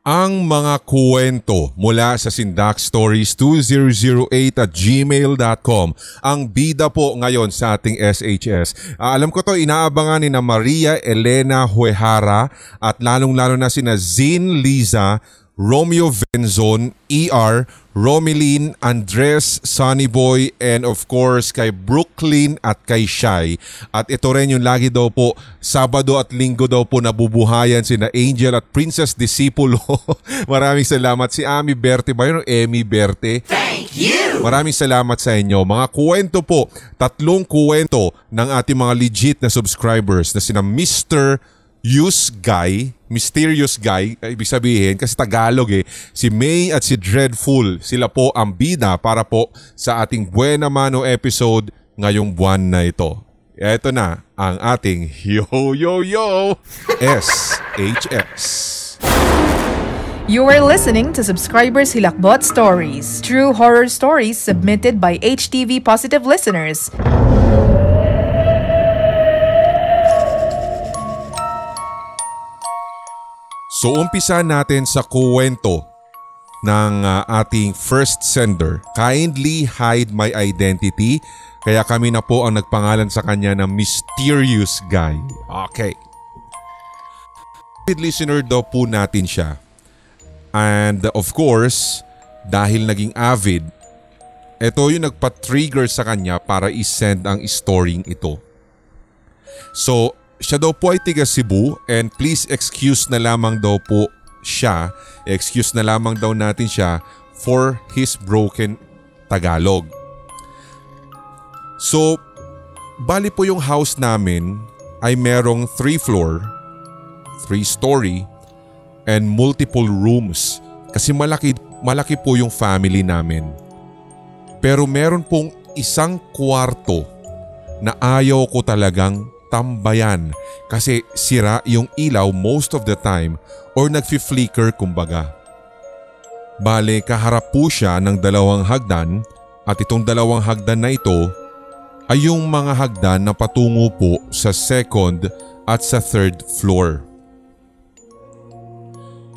Ang mga kwento mula sa sindakstories2008@gmail.com. Ang bida po ngayon sa ating SHS. Alam ko to, inaabangan ni na Maria Elena Huehara at lalong-lalo na sina Zin Liza, Romeo Venzon, ER, Romeline, Andres, Sunnyboy, and of course kay Brooklyn at kay Shai. At ito rin yung lagi daw po, Sabado at Linggo daw po nabubuhayan sina Angel at Princess Disipulo. Maraming salamat. Si Ami Berte ba yun? Emi Berte. Thank you! Maraming salamat sa inyo. Mga kwento po, 3 kwento ng ating mga legit na subscribers na sina Mr. Mysterious Guy, ibig sabihin kasi Tagalog si May at si Dreadful, sila po ang bida para po sa ating Buena Mano episode ngayong buwan na ito. Ito na ang ating Yo Yo Yo SHS. You are listening to Subscribers Hilakbot Stories, true horror stories submitted by HTV Positive listeners. So umpisa natin sa kwento ng ating first sender. Kindly hide my identity. Kaya kami na po ang nagpangalan sa kanya na Mysterious Guy. Okay. Listener daw po natin siya. And of course, dahil naging avid, ito yung nagpa-trigger sa kanya para isend ang storying ito. So, siya daw po ay tiga Cebu and please excuse na lamang daw po siya, excuse na lamang daw natin siya for his broken Tagalog. So, bali po yung house namin ay merong 3-floor, 3-story and multiple rooms kasi malaki po yung family namin. Pero meron pong isang kwarto na ayaw ko talagang tambayan kasi sira yung ilaw most of the time or nagfi-flicker kumbaga. Bale, kaharap po siya ng 2 hagdan at itong 2 hagdan na ito ay yung mga hagdan na patungo po sa 2nd at sa 3rd floor.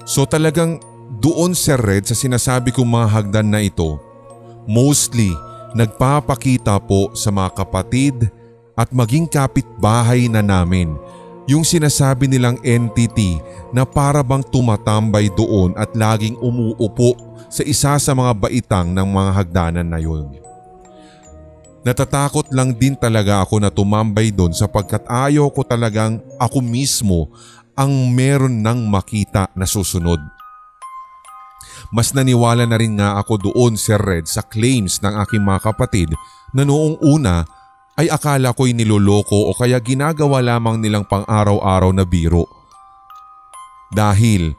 So talagang doon, Sir Red, sa sinasabi kong mga hagdan na ito, mostly nagpapakita po sa mga kapatid at maging kapitbahay na namin yung sinasabi nilang entity na para bang tumatambay doon at laging umuupo sa isa sa mga baitang ng mga hagdanan na yun. Natatakot lang din talaga ako na tumambay doon sapagkat ayaw ko talagang ako mismo ang meron ng makita na susunod. Mas naniwala na rin nga ako doon, Sir Red, sa claims ng aking mga kapatid na noong una ay akala ko'y niloloko o kaya ginagawa lamang nilang pang-araw-araw na biro. Dahil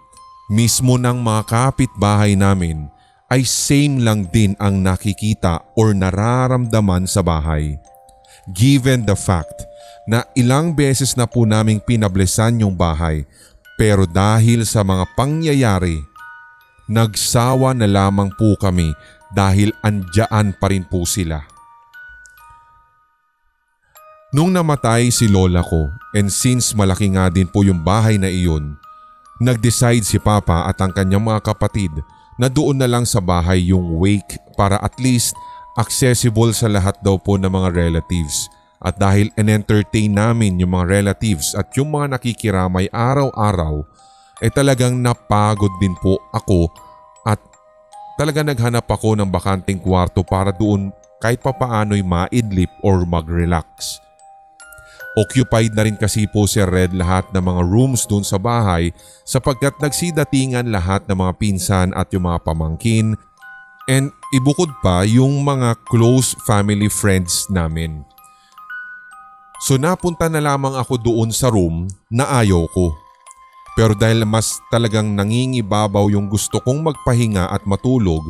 mismo ng mga kapitbahay namin ay same lang din ang nakikita or nararamdaman sa bahay. Given the fact na ilang beses na po naming pinablesan yung bahay pero dahil sa mga pangyayari, nagsawa na lamang po kami dahil andyaan pa rin po sila. Nung namatay si lola ko and since malaki nga din po yung bahay na iyon, nag-decide si Papa at ang kanyang mga kapatid na doon na lang sa bahay yung wake para at least accessible sa lahat daw po ng mga relatives. At dahil in-entertain namin yung mga relatives at yung mga nakikiramay araw-araw, talagang napagod din po ako at talagang naghanap ako ng bakanteng kwarto para doon kahit papaano'y maidlip or mag-relax. Occupied na rin kasi po si Red lahat ng mga rooms doon sa bahay sapagkat nagsidatingan lahat ng mga pinsan at yung mga pamangkin and ibukod pa yung mga close family friends namin. So napunta na lamang ako doon sa room na ayaw ko. Pero dahil mas talagang nangingibabaw yung gusto kong magpahinga at matulog,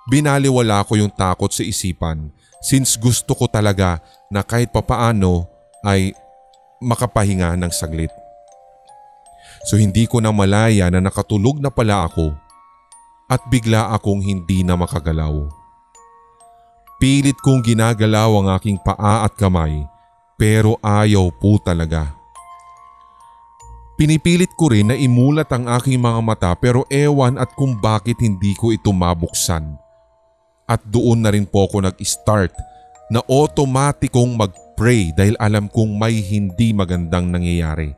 binaliwala ko yung takot sa isipan. Since gusto ko talaga na kahit papaano ay makapahinga ng saglit. So hindi ko na malaya na nakatulog na pala ako at bigla akong hindi na makagalaw. Pilit kong ginagalaw ang aking paa at kamay pero ayaw po talaga. Pinipilit ko rin na imulat ang aking mga mata pero ewan at kung bakit hindi ko ito mabuksan. At doon na rin po ako nag-start na otomatikong mag-pray dahil alam kong may hindi magandang nangyayari.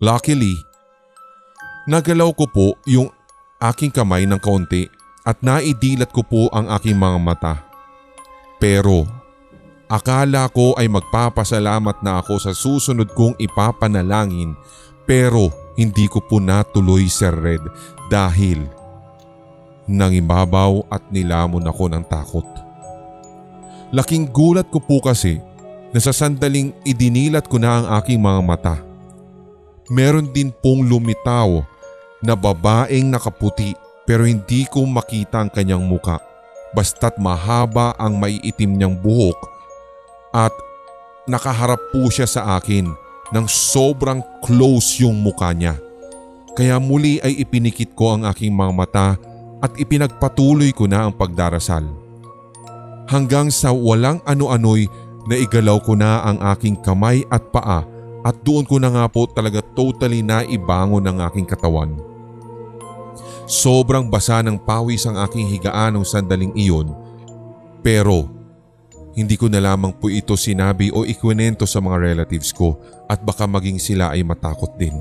Luckily, nagalaw ko po yung aking kamay ng kaunti at naidilat ko po ang aking mga mata. Pero akala ko ay magpapasalamat na ako sa susunod kong ipapanalangin pero hindi ko po natuloy, Sir Red, dahil nangibabaw at nilamon ako ng takot. Laking gulat ko po kasi na sa sandaling idinilat ko na ang aking mga mata. Meron din pong lumitaw na babaeng nakaputi pero hindi ko makita ang kanyang muka. Basta't mahaba ang maiitim niyang buhok at nakaharap po siya sa akin ng sobrang close yung muka niya. Kaya muli ay ipinikit ko ang aking mga mata at ipinagpatuloy ko na ang pagdarasal. Hanggang sa walang ano-ano'y naigalaw ko na ang aking kamay at paa at doon ko na nga po talaga totally naibangon ang aking katawan. Sobrang basa ng pawis ang aking higaan ng sandaling iyon pero hindi ko na lamang po ito sinabi o ikwento sa mga relatives ko at baka maging sila ay matakot din.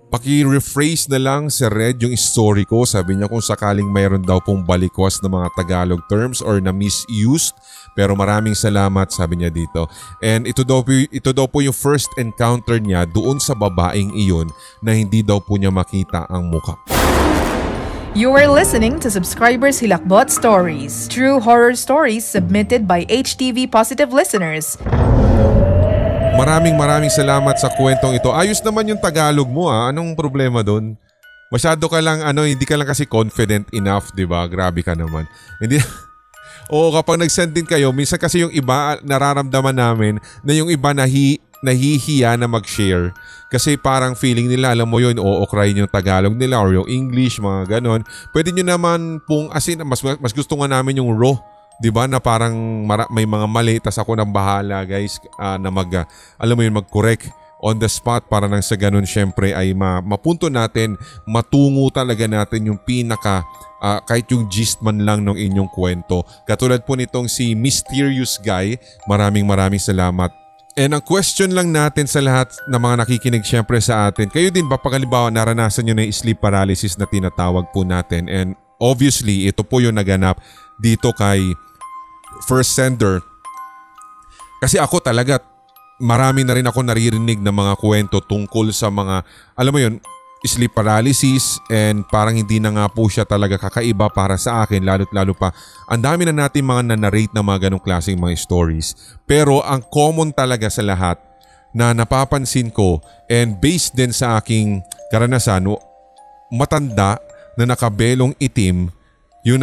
Paki-rephrase na lang, Sir Red, yung story ko. Sabi niya kung sakaling mayroon daw pong balikwas na mga Tagalog terms or na misused. Pero maraming salamat, sabi niya dito. And ito daw po yung first encounter niya doon sa babaeng iyon na hindi daw po niya makita ang muka. You are listening to Subscribers Hilakbot Stories, true horror stories submitted by HTV Positive listeners. Maraming salamat sa kwentong ito. Ayos naman yung Tagalog mo ha. Anong problema doon? Masyado ka lang hindi ka lang kasi confident enough, 'di ba? Grabe ka naman. Hindi Oo, kapag nag-send din kayo, minsan kasi yung iba nararamdaman namin na yung iba nahihiya na mag-share. Kasi parang feeling nila, alam mo yun, o-cry yung Tagalog nila or yung English, mga ganon. Pwede nyo naman pong, mas gusto nga namin yung raw. Diba na parang may mga mali tas ako nang bahala guys na alam mo yun, mag-correct on the spot para nang sa ganun syempre ay mapunto natin, matungo talaga natin yung pinaka kahit yung gist man lang ng inyong kwento. Katulad po nitong si Mysterious Guy, maraming salamat. And ang question lang natin sa lahat na mga nakikinig syempre sa atin, kayo din ba pag halimbawa naranasan nyo na yung sleep paralysis na tinatawag po natin? And obviously ito po yung naganap dito kay first sender. Kasi ako talaga marami na rin ako naririnig na mga kwento tungkol sa mga, alam mo yun, sleep paralysis and parang hindi na nga po siya talaga kakaiba para sa akin, lalo't lalo pa ang dami na natin mga nanarrate na mga ganong klaseng mga stories. Pero ang common talaga sa lahat na napapansin ko and based din sa aking karanasan, matanda na nakabelong itim yung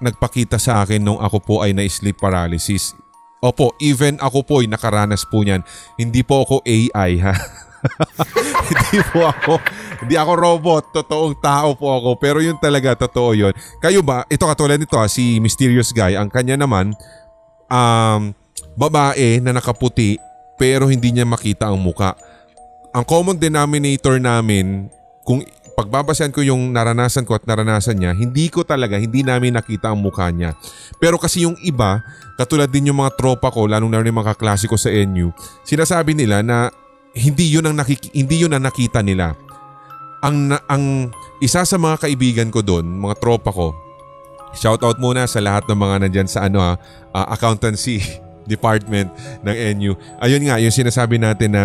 nagpakita sa akin nung ako po ay na-sleep paralysis. Opo, even ako po ay nakaranas po niyan. Hindi po ako AI ha. Hindi ako robot, totoong tao po ako. Pero yun talaga, totoo yun. Kayo ba, ito katulad nito si Mysterious Guy, ang kanya naman, babae na nakaputi pero hindi niya makita ang muka. Ang common denominator namin, kung pagbabasehan ko yung naranasan ko at naranasan niya, hindi namin nakita ang mukha niya. Pero kasi yung iba, katulad din yung mga tropa ko, lalong na yung mga kaklase ko sa NU, sinasabi nila na hindi yun ang nakita nila. Ang isa sa mga kaibigan ko doon, mga tropa ko, shoutout muna sa lahat ng mga nandyan sa accountancy department ng NU. Ayun nga, yung sinasabi natin na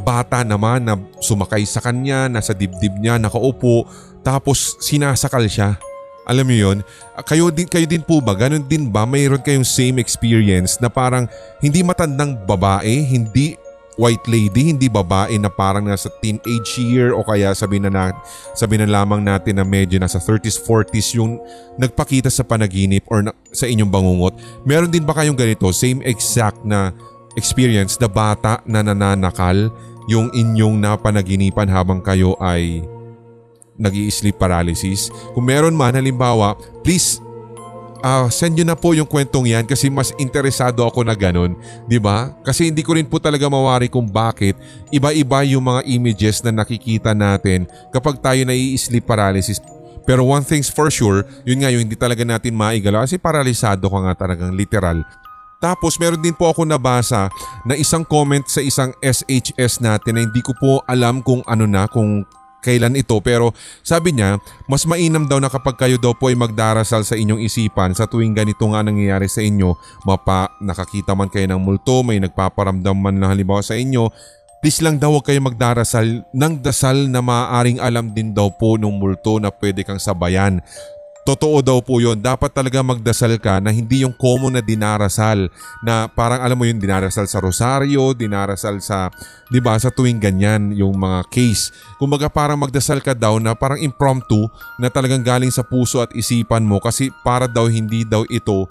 bata naman na sumakay sa kanya, nasa dibdib niya, nakaupo, tapos sinasakal siya. Alam niyo yun? Kayo din po ba? Ganun din ba? Mayroon kayong same experience na parang hindi matandang babae, hindi white lady, hindi babae na parang nasa teenage year o kaya sabihin na lamang natin na medyo nasa 30s, 40s yung nagpakita sa panaginip or sa inyong bangungot. Meron din ba kayong ganito? Same exact na experience na bata na nananakal yung inyong napanaginipan habang kayo ay nag-i-sleep paralysis? Kung meron man, halimbawa, please send nyo na po yung kwentong yan kasi mas interesado ako na ganun, di ba? Kasi hindi ko rin po talaga mawari kung bakit iba-iba yung mga images na nakikita natin kapag tayo nai-sleep paralysis. Pero one thing's for sure, yun nga yung hindi talaga natin maigalaw kasi paralisado ka nga talagang literal. Tapos meron din po ako nabasa na isang comment sa isang SHS natin na hindi ko po alam kung kung kailan ito, pero sabi niya mas mainam daw na kapag kayo daw po ay magdarasal sa inyong isipan sa tuwing ganito nga nangyayari sa inyo, nakakita man kayo ng multo, may nagpaparamdam man na halimbawa sa inyo, please lang daw huwag kayo magdarasal ng dasal na maaaring alam din daw po ng multo na pwede kang sabayan. Totoo daw po yun. Dapat talaga magdasal ka na hindi yung common na dinarasal na parang alam mo yun, dinarasal sa rosaryo, dinarasal sa, di ba, sa tuwing ganyan yung mga case. Kumbaga parang magdasal ka daw na parang impromptu na talagang galing sa puso at isipan mo kasi para daw hindi daw ito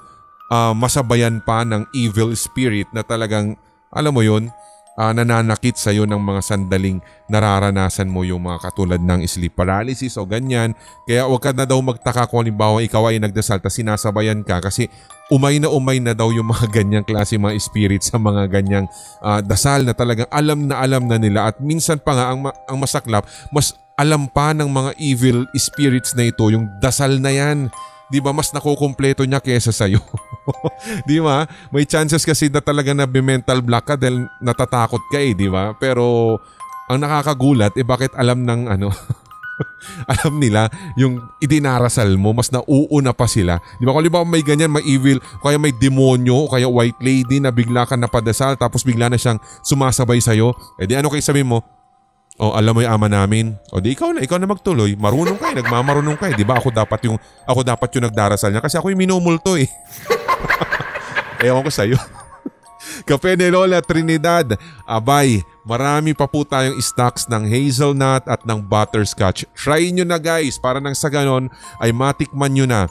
masabayan pa ng evil spirit na talagang, alam mo yun, nananakit sa'yo ng mga sandaling nararanasan mo yung mga katulad ng sleep paralysis o ganyan. Kaya huwag ka na daw magtaka kung halimbawa ikaw ay nagdasal tapos sinasabayan ka kasi umay na daw yung mga ganyang klase mga spirits sa mga ganyang dasal na talagang alam na nila at minsan pa nga ang masaklap, mas alam pa ng mga evil spirits na ito yung dasal na yan. Di ba mas nakukumpleto niya kesa sa'yo? Di ba? May chances kasi na talaga na mental block ka dahil natatakot ka di ba? Pero ang nakakagulat bakit alam ng alam nila yung idinarasal mo, mas nauuna pa sila. Di ba? Kung may ganyan, may evil, kaya may demonyo, kaya white lady na bigla ka napadasal tapos bigla na siyang sumasabay sa'yo. Di ano kayo sabihin mo? Alam mo yung ama namin. Di ikaw na magtuloy. Marunong ka nagmamarunong ka. Di ba ako dapat yung nagdarasal niya kasi ako yung minumulto Ewan ko sa'yo. Kape ni Lola Trinidad. Abay, marami pa po tayong stocks ng hazelnut at ng butterscotch. Try nyo na guys para nang sa ganon ay matikman nyo na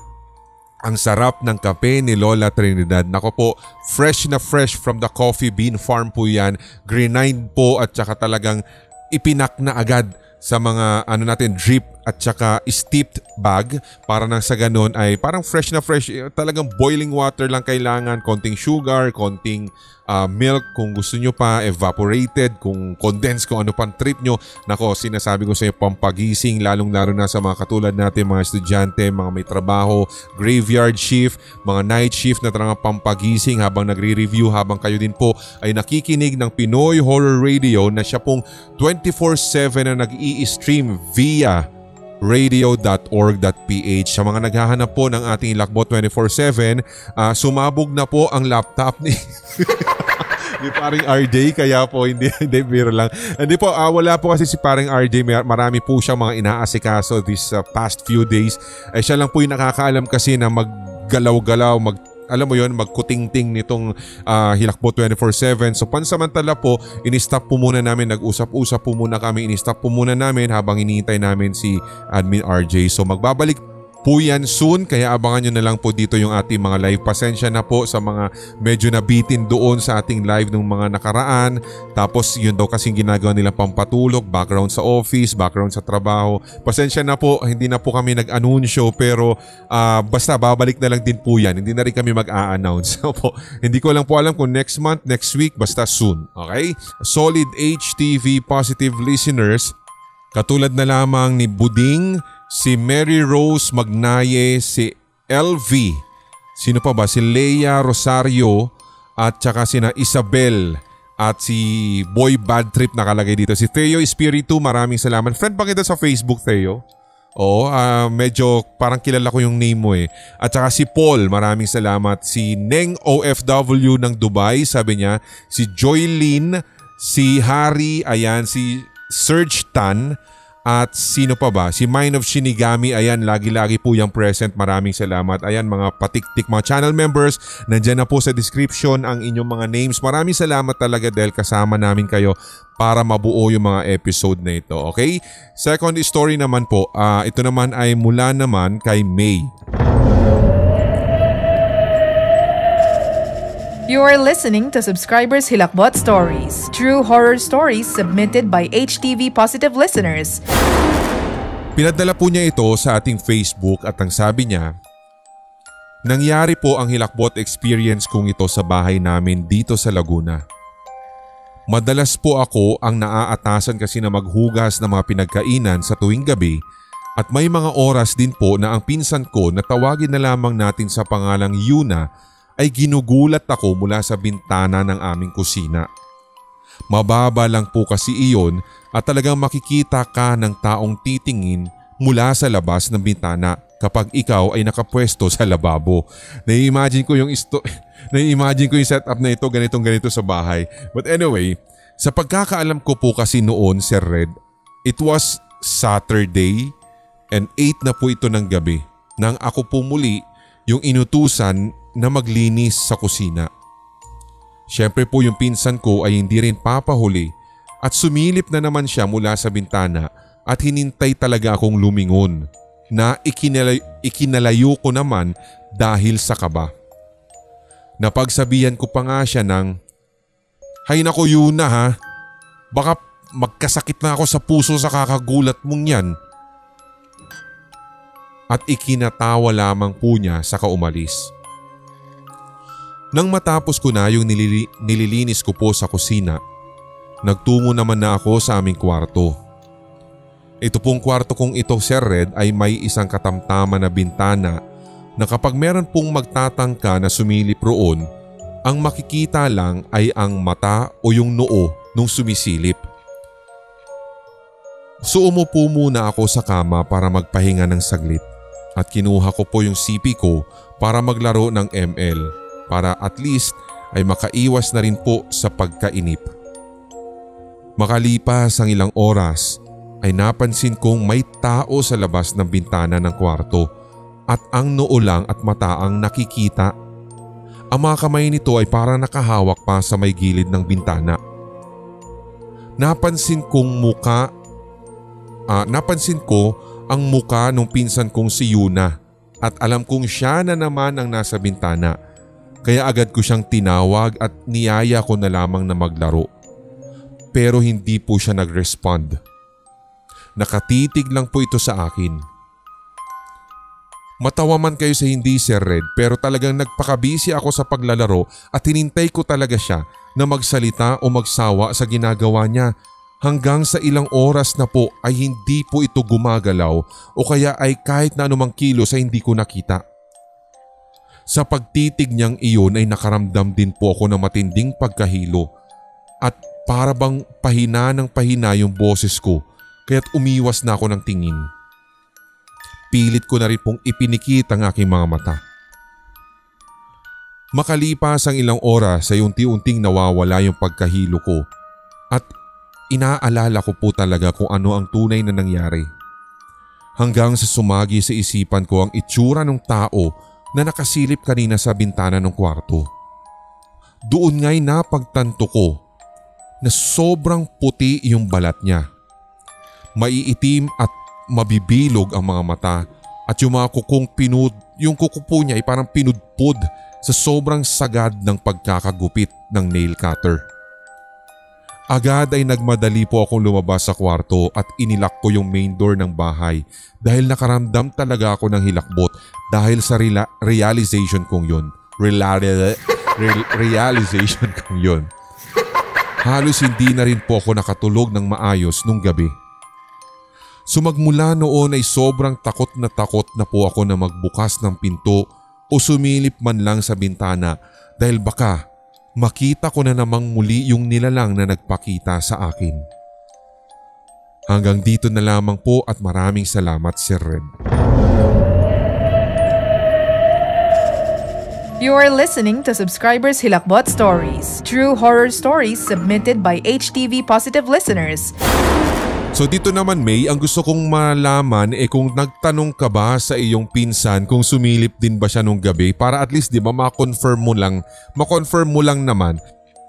ang sarap ng kape ni Lola Trinidad. Nako po, fresh na fresh from the coffee bean farm po yan. Grind po at saka talagang ipinak na agad sa mga drip at saka steeped bag para nang sa ganon ay parang fresh na fresh, talagang boiling water lang kailangan, konting sugar, konting milk kung gusto nyo pa, evaporated, kung condensed, kung ano pang trip nyo. Nako, sinasabi ko sa inyo, pampagising, lalong-lalo na sa mga katulad natin, mga estudyante, mga may trabaho, graveyard shift, mga night shift na talagang pampagising habang nagre-review, habang kayo din po ay nakikinig ng Pinoy Horror Radio na siya pong 24/7 na nag-i-stream via radio.org.ph. Sa mga naghahanap po ng ating Hilakbot 24/7, sumabog na po ang laptop ni paring RJ, kaya po hindi biro lang. Hindi po, wala po kasi si paring RJ, marami po siyang mga inaasikaso this past few days. Siya lang po yung nakakaalam kasi na maggalaw-galaw, alam mo yon, magkutingting nitong Hilakbot 24/7. So pansamantala po, in-stop po muna namin, nag-usap-usap po muna kami, in-stop po muna namin habang hinihintay namin si Admin RJ. So magbabalik po yan soon, kaya abangan nyo na lang po dito yung ating mga live. Pasensya na po sa mga medyo nabitin doon sa ating live ng mga nakaraan. Tapos yun daw kasing ginagawa nila pampatulog, background sa office, background sa trabaho. Pasensya na po, hindi na po kami nag-anunsyo, pero basta babalik na lang din po yan. Hindi na rin kami mag-a-announce. Hindi ko lang po alam kung next month, next week, basta soon. Okay? Solid HTV positive listeners, katulad na lamang ni Buding, si Mary Rose Magnaye, si LV, sino pa ba? Si Leia Rosario at saka sina Isabel at si Boy Bad Trip nakalagay dito. Si Theo Espiritu, maraming salamat. Friend ba kita sa Facebook, Theo? Oo, medyo parang kilala ko yung name mo At saka si Paul, maraming salamat. Si Neng OFW ng Dubai, sabi niya. Si Joylyn, si Harry, ayan, si Serge Tan. At sino pa ba? Si Mind of Shinigami, ayan, lagi-lagi po yung present. Maraming salamat. Ayan, mga patik-tik, mga channel members, nandyan na po sa description ang inyong mga names. Maraming salamat talaga dahil kasama namin kayo para mabuo yung mga episode na ito. Okay? Second story naman po, ito naman ay mula naman kay May. You are listening to Subscribers Hilakbot Stories, true horror stories submitted by HTV Positive listeners. Pinadala po niya ito sa ating Facebook at ang sabi niya, Nangyari po ang hilakbot experience kong ito sa bahay namin dito sa Laguna. Madalas po ako ang naaatasan kasi na maghugas ng mga pinagkainan sa tuwing gabi at may mga oras din po na ang pinsan ko na tawagin na lamang natin sa pangalang Yuna ay ginugulat ako mula sa bintana ng aming kusina. Mababa lang po kasi iyon at talagang makikita ka ng taong titingin mula sa labas ng bintana kapag ikaw ay nakapwesto sa lababo. Nai-imagine ko yung setup na ito ganito sa bahay. But anyway, sa pagkakaalam ko po kasi noon, Sir Red, it was Saturday and 8 na po ito ng gabi nang ako po muli yung inutusan na maglinis sa kusina. Siyempre po yung pinsan ko ay hindi rin papahuli at sumilip na naman siya mula sa bintana at hinintay talaga akong lumingon na ikinalayo ko naman dahil sa kaba. Napagsabihan ko pa nga siya ng, "Hay nako Yuna ha, baka magkasakit na ako sa puso sa kakagulat mong yan." At ikinatawa lamang po niya saka umalis. Nang matapos ko na yung nililinis ko po sa kusina, nagtungo naman na ako sa aming kwarto. Ito pong kwarto kong ito, Sir Red, ay may isang katamtaman na bintana na kapag meron pong magtatangka na sumilip roon, ang makikita lang ay ang mata o yung noo nung sumisilip. So umupo muna ako sa kama para magpahinga ng saglit at kinuha ko po yung CP ko para maglaro ng ML. Para at least ay makaiwas na rin po sa pagkainip. Makalipas ang ilang oras ay napansin kong may tao sa labas ng bintana ng kwarto at ang noo lang at mata ang nakikita. Ang mga kamay nito ay parang nakahawak pa sa may gilid ng bintana. Napansin ko ang muka nung pinsan kong si Yuna at alam kong siya na naman ang nasa bintana. Kaya agad ko siyang tinawag at niyaya ko na lamang na maglaro. Pero hindi po siya nag-respond. Nakatitig lang po ito sa akin. Matawa man kayo sa hindi, Sir Red, pero talagang nagpakabisi ako sa paglalaro at hinintay ko talaga siya na magsalita o magsawa sa ginagawa niya. Hanggang sa ilang oras na po ay hindi po ito gumagalaw o kaya ay kahit na anumang kilos ay hindi ko nakita. Sa pagtitig niyang iyon ay nakaramdam din po ako ng matinding pagkahilo at para bang pahina ng pahina yung boses ko kaya't umiwas na ako ng tingin. Pilit ko na rin pong ipinikit ang aking mga mata. Makalipas ang ilang oras ay unti-unting nawawala yung pagkahilo ko at inaalala ko po talaga kung ano ang tunay na nangyari. Hanggang sa sumagi sa isipan ko ang itsura ng tao na nakasilip kanina sa bintana ng kwarto. Doon nga'y napagtanto ko na sobrang puti yung balat niya. Maiitim at mabibilog ang mga mata at yung mga yung kuko po niya ay parang pinudpod sa sobrang sagad ng pagkakagupit ng nail cutter. Agad ay nagmadali po akong lumabas sa kwarto at inilak ko yung main door ng bahay dahil nakaramdam talaga ako ng hilakbot dahil sa realization kong yun. Realization kong yun. Halos hindi na rin po ako nakatulog ng maayos nung gabi. Sumagmula noon ay sobrang takot na po ako na magbukas ng pinto o sumilip man lang sa bintana dahil baka makita ko na namang muli yung nilalang na nagpakita sa akin. Hanggang dito na lamang po at maraming salamat, Sir Red. You are listening to Subscribers Hilakbot Stories, true horror stories submitted by HTV Positive listeners. So dito naman May, ang gusto kong malaman kung nagtanong ka ba sa iyong pinsan kung sumilip din ba siya nung gabi para at least 'di ba ma-confirm mo lang naman.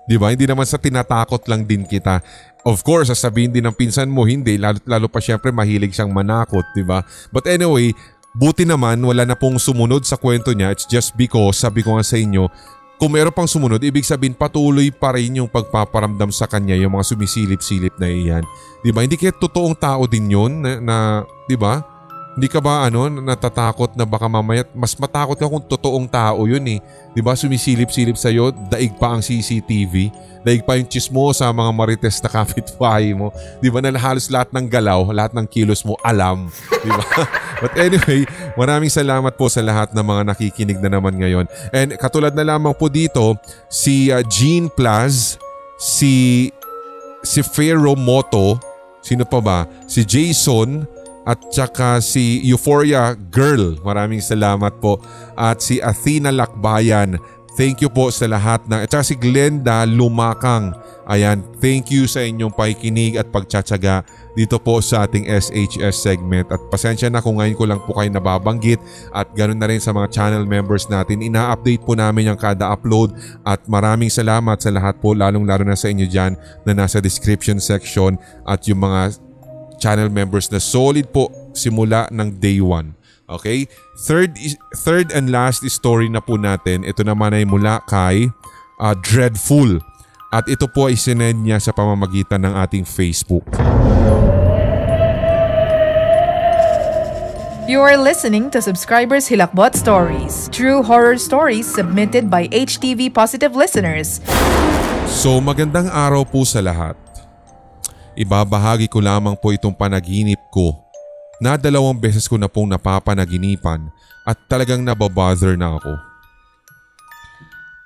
'Di ba? Hindi naman sa tinatakot lang din kita. Of course, sasabihin din ng pinsan mo hindi, lalo pa syempre mahilig siyang manakot, 'di ba? But anyway, buti naman wala na pong sumunod sa kwento niya. It's just because sabi ko nga sa inyo, kung meron pang sumunod, ibig sabihin patuloy pa rin yung pagpaparamdam sa kanya yung mga sumisilip-silip na iyan. Diba? Hindi kaya totoong tao din yun na diba? Hindi ka ba natatakot na baka mamaya mas matakot ka kung totoong tao yun eh. 'Di ba sumisilip-silip sa iyo, daig pa ang CCTV, daig pa yung chismosa mga marites na kapitbahay mo. 'Di ba na halos lahat ng galaw, lahat ng kilos mo alam, 'di ba? But anyway, maraming salamat po sa lahat ng mga nakikinig na naman ngayon. And katulad na lamang po dito, si Jean Plaz, si Fero Moto, sino pa ba? Si Jason, at saka si Euphoria Girl, maraming salamat po. At si Athena Lakbayan, thank you po sa lahat ng... At saka si Glenda Lumakang, ayan, thank you sa inyong pakikinig at pagtsatsaga dito po sa ating SHS segment. At pasensya na kung ngayon ko lang po kayo nababanggit at ganoon na rin sa mga channel members natin. Ina-update po namin yung kada upload at maraming salamat sa lahat po, lalong-lalo na sa inyo dyan na nasa description section at yung mga channel members na solid po simula ng day 1. Okay? Third and last story na po natin. Ito naman ay mula kay Dreadful. At ito po ay sinend niya sa pamamagitan ng ating Facebook. You are listening to Subscribers Hilakbot Stories, true horror stories submitted by HTV Positive listeners. So magandang araw po sa lahat. Ibabahagi ko lamang po itong panaginip ko na 2 beses ko na pong napapanaginipan at talagang nababother na ako.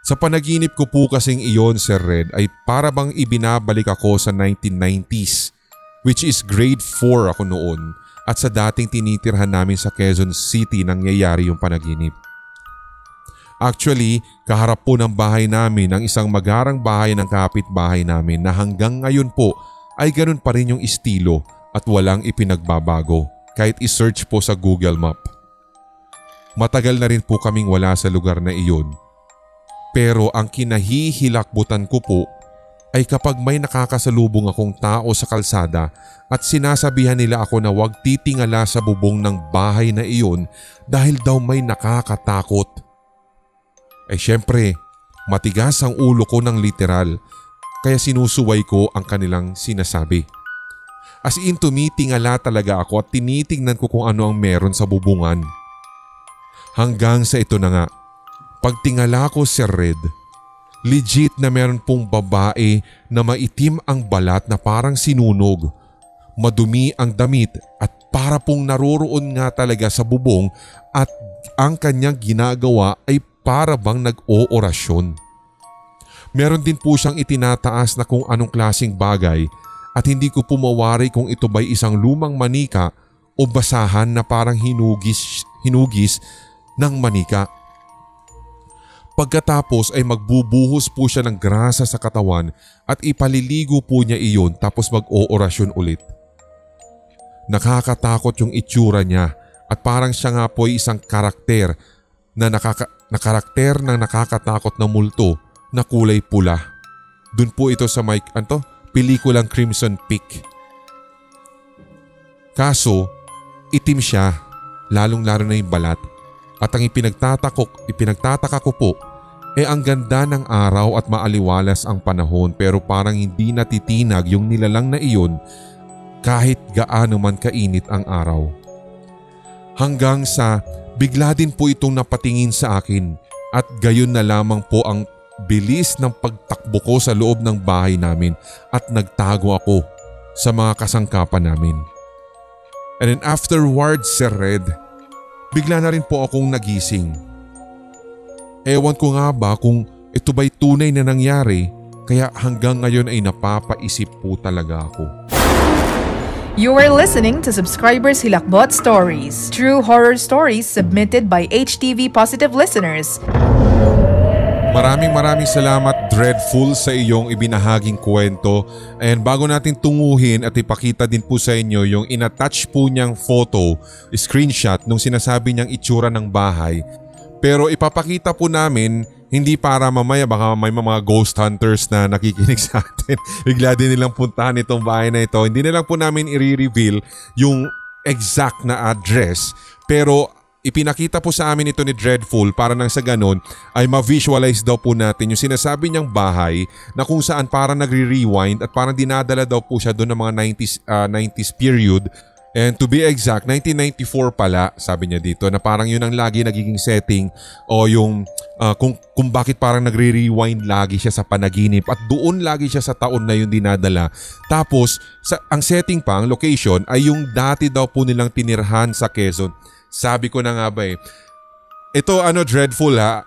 Sa panaginip ko po kasing iyon, Sir Red, ay para bang ibinabalik ako sa 1990s, which is grade 4 ako noon, at sa dating tinitirhan namin sa Quezon City nangyayari yung panaginip. Actually, kaharap po ng bahay namin ang isang magarang bahay ng kapitbahay namin na hanggang ngayon po ay ganun pa rin yung estilo at walang ipinagbabago kahit isearch po sa Google Map. Matagal na rin po kaming wala sa lugar na iyon. Pero ang kinahihilakbutan ko po ay kapag may nakakasalubong akong tao sa kalsada at sinasabihan nila ako na huwag titingala sa bubong ng bahay na iyon dahil daw may nakakatakot. Syempre, matigas ang ulo ko ng literal. Kaya sinusuway ko ang kanilang sinasabi. As in tumitingala talaga ako at tinitingnan ko kung ano ang meron sa bubungan. Hanggang sa ito na nga, pagtingala ko, Sir Red, legit na meron pong babae na maitim ang balat na parang sinunog, madumi ang damit at para pong naroroon nga talaga sa bubong at ang kanyang ginagawa ay para bang nag-oorasyon. Meron din po siyang itinataas na kung anong klaseng bagay at hindi ko pumawari kung ito ba'y isang lumang manika o basahan na parang hinugis ng manika. Pagkatapos ay magbubuhos po siya ng grasa sa katawan at ipaliligo po niya iyon tapos mag-oorasyon ulit. Nakakatakot yung itsura niya at parang siya nga po ay isang karakter na karakter ng nakakatakot na multo na kulay pula. Doon po ito sa pelikulang Crimson Peak. Kaso, itim siya, lalong-lalo na yung balat. At ang ipinagtataka ko po, ang ganda ng araw at maaliwalas ang panahon pero parang hindi natitinag yung nilalang na iyon kahit gaano man kainit ang araw. Hanggang sa bigla din po itong napatingin sa akin at gayon na lamang po ang bilis ng pagtakbo ko sa loob ng bahay namin at nagtago ako sa mga kasangkapan namin. And then afterwards, Sir Red, bigla na rin po akong nagising. Ewan ko nga ba kung ito ba'y tunay na nangyari kaya hanggang ngayon ay napapaisip po talaga ako. You are listening to Subscribers Hilakbot Stories, true horror stories submitted by HTV Positive listeners. Maraming salamat, Dreadful, sa iyong ibinahaging kwento. And bago natin tunguhin at ipakita din po sa inyo yung inattach po niyang photo, screenshot nung sinasabi niyang itsura ng bahay. Pero ipapakita po namin hindi para mamaya baka may mga ghost hunters na nakikinig sa atin. Bigla din nilang puntahan itong bahay na ito. Hindi na lang po namin i-reveal yung exact na address. Pero ipinakita po sa amin ito ni Dreadful para nang sa ganon ay ma-visualize daw po natin yung sinasabi niyang bahay na kung saan parang nagre-rewind at parang dinadala daw po siya doon ng mga 90s period And to be exact, 1994 pala, sabi niya dito, na parang yun ang lagi nagiging setting o yung kung bakit parang nagre-rewind lagi siya sa panaginip at doon lagi siya sa taon na yun dinadala. Tapos, ang setting pa, ang location ay yung dati daw po nilang tinirhan sa Quezon. Sabi ko na nga ba ito dreadful ha,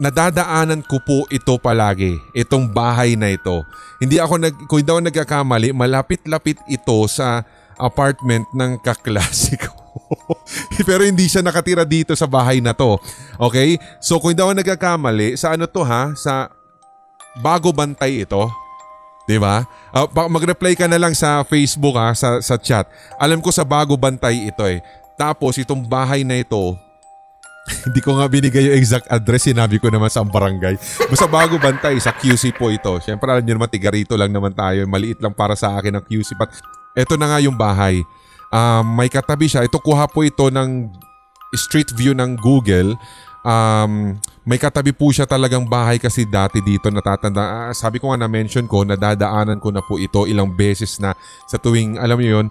nadadaanan ko po ito palagi, itong bahay na ito. Kung hindi ako nagkakamali, malapit-lapit ito sa apartment ng kaklase ko. Pero hindi siya nakatira dito sa bahay na to. Okay? So kung hindi ako nagkakamali, sa sa Bago Bantay ito. Diba? Mag-reply ka na lang sa Facebook sa chat. Alam ko sa Bago Bantay ito Tapos itong bahay na ito, hindi ko nga binigay yung exact address, sinabi ko naman sa barangay. Basta Bago Bantay, sa QC po ito. Siyempre alam nyo naman, tigarito lang naman tayo. Maliit lang para sa akin ang QC. But ito na nga yung bahay. May katabi siya. Ito kuha po ito ng street view ng Google. May katabi po siya talagang bahay kasi dati dito natatanda. Sabi ko nga na-mention ko, nadadaanan ko na po ito ilang beses na sa tuwing, alam niyo yun,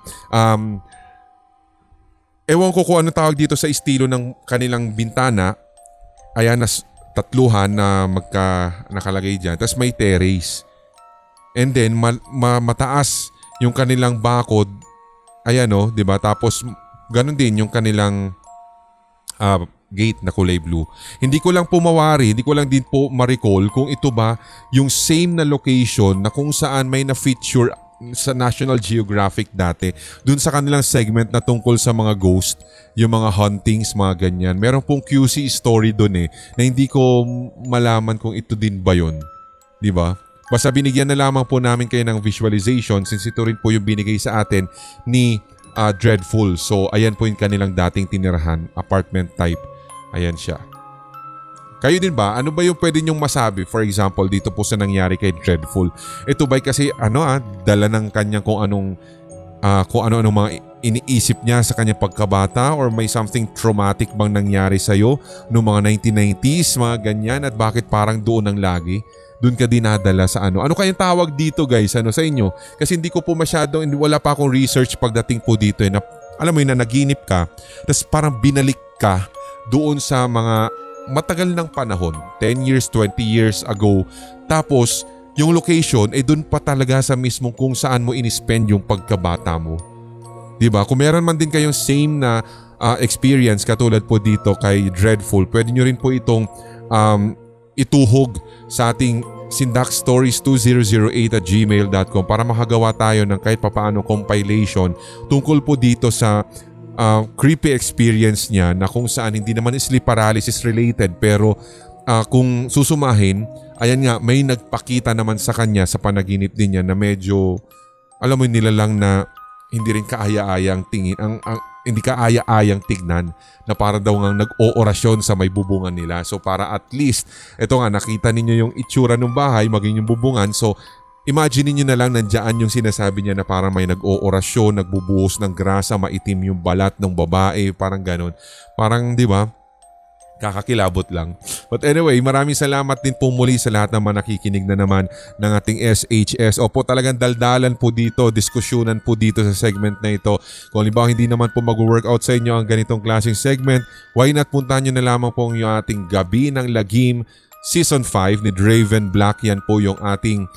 ewan ko kung ano tawag dito sa estilo ng kanilang bintana. Ayan, tatluhan na nakalagay dyan. Tapos may terrace. And then mataas yung kanilang bakod. Ayan diba? Tapos ganun din yung kanilang gate na kulay blue. Hindi ko lang po hindi ko lang din po ma-recall kung ito ba yung same na location na kung saan may na-feature sa National Geographic dati. Dun sa kanilang segment na tungkol sa mga ghost, yung mga hauntings, mga ganyan. Meron pong QC story dun na hindi ko malaman kung ito din ba yun. Diba? Basta binigyan na lamang po namin kayo ng visualization since ito rin po yung binigay sa atin ni Dreadful. So ayan po yung kanilang dating tinirahan, apartment type. Ayan siya. Kayo din ba? Ano ba yung pwede nyong masabi? For example, dito po sa nangyari kay Dreadful. Ito ba'y kasi dala ng kanyang kung ano-ano mga iniisip niya sa kanyang pagkabata or may something traumatic bang nangyari sa'yo noong mga 1990s, mga ganyan, at bakit parang doon ang lagi? Doon ka dinadala sa ano kayang tawag dito guys sa inyo? Kasi hindi ko po wala pa akong research pagdating po dito na, alam mo yun, na naginip ka tapos parang binalik ka doon sa mga matagal ng panahon, 10 years, 20 years ago. Tapos yung location doon pa talaga sa mismong kung saan mo in-spend yung pagkabata mo. Diba? Kung meron man din kayong same na experience katulad po dito kay Dreadful, pwede nyo rin po itong ituhog sa ating sindakstories2008@gmail.com para makagawa tayo ng kahit papaano compilation tungkol po dito sa creepy experience niya na kung saan hindi naman sleep paralysis related pero kung susumahin, ayan nga, may nagpakita naman sa kanya sa panaginip din niya na medyo, alam mo, nilalang na hindi rin kaaya-ayang tingin, hindi kaaya-ayang tignan na para daw nga nag-oorasyon sa may bubungan nila. So para at least, ito nga, nakita ninyo yung itsura ng bahay, maging yung bubungan. So imagine niyo na lang nandiyan yung sinasabi niya na parang may nag-oorasyon, nagbubuhos ng grasa, maitim yung balat ng babae, parang ganun. Parang, di ba? Kakakilabot lang. But anyway, maraming salamat din po muli sa lahat naman nakikinig na naman ng ating SHS. Opo, talagang daldalan po dito, diskusyonan po dito sa segment na ito. Kung halimbawa hindi naman po mag-workout sa inyo ang ganitong klaseng segment, why not puntahan nyo na lamang po yung ating Gabi ng Lagim Season 5 ni Draven Black. Yan po yung ating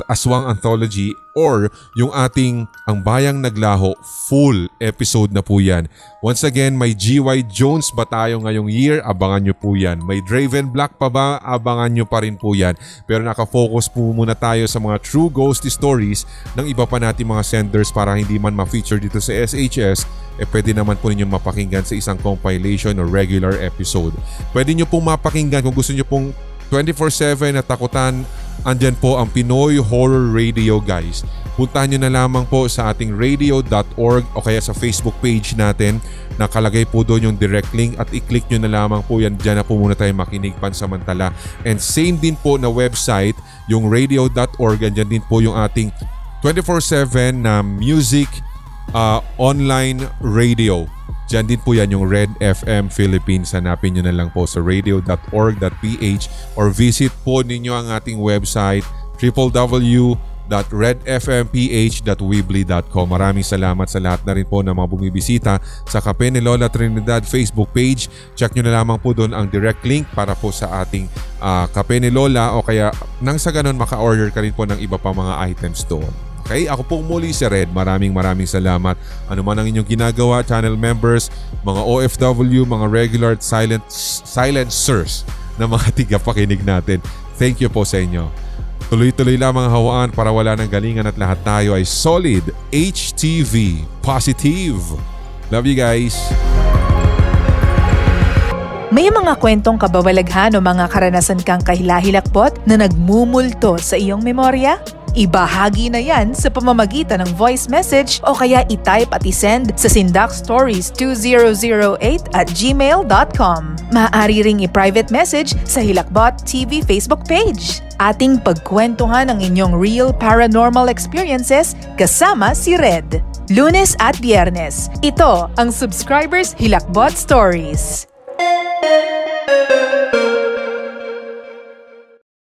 Aswang Anthology or yung ating Ang Bayang Naglaho full episode na po yan. Once again, may GY Jones ba tayo ngayong year? Abangan nyo po yan. May Draven Black pa ba? Abangan nyo pa rin po yan. Pero nakafocus po muna tayo sa mga true ghost stories ng iba pa nating mga senders para hindi man ma-feature dito sa SHS. Pwede naman po ninyong mapakinggan sa isang compilation or regular episode. Pwede nyo pong mapakinggan kung gusto nyo pong 24/7 na takutan. Andyan po ang Pinoy Horror Radio guys. Puntahan nyo na lamang po sa ating radio.org o kaya sa Facebook page natin. Nakalagay po doon yung direct link at i-click nyo na lamang po yan. Diyan na po muna tayo makinig pansamantala. And same din po na website, yung radio.org. Andyan din po yung ating 24/7 na music online radio. Diyan din po yan yung Red FM Philippines. Hanapin nyo na lang po sa radio.org.ph or visit po ninyo ang ating website www.radioradio.ph redfmph.weebly.com. Maraming salamat sa lahat na rin po ng mga bumibisita sa Kape ni Lola Trinidad Facebook page. Check nyo na lamang po doon ang direct link para po sa ating Kape ni Lola, o kaya nang sa ganun maka-order ka rin po ng iba pa mga items doon. Okay, ako pong muli si Red. Maraming salamat. Ano man ang inyong ginagawa, channel members, mga OFW, mga regular at silencers na mga tigapakinig natin. Thank you po sa inyo. Tuloy-tuloy lamang ang hawaan para wala ng galingan at lahat tayo ay solid, HTV, positive. Love you guys. May mga kwentong kababalaghan o mga karanasan kang kahilahilakbot na nagmumulto sa iyong memorya? Ibahagi na yan sa pamamagitan ng voice message o kaya i-type at i-send sa sindakstories2008@gmail.com. Maaari ring i-private message sa Hilakbot TV Facebook page. Ating pagkwentuhan ang inyong real paranormal experiences kasama si Red. Lunes at Biyernes. Ito ang Subscribers Hilakbot Stories.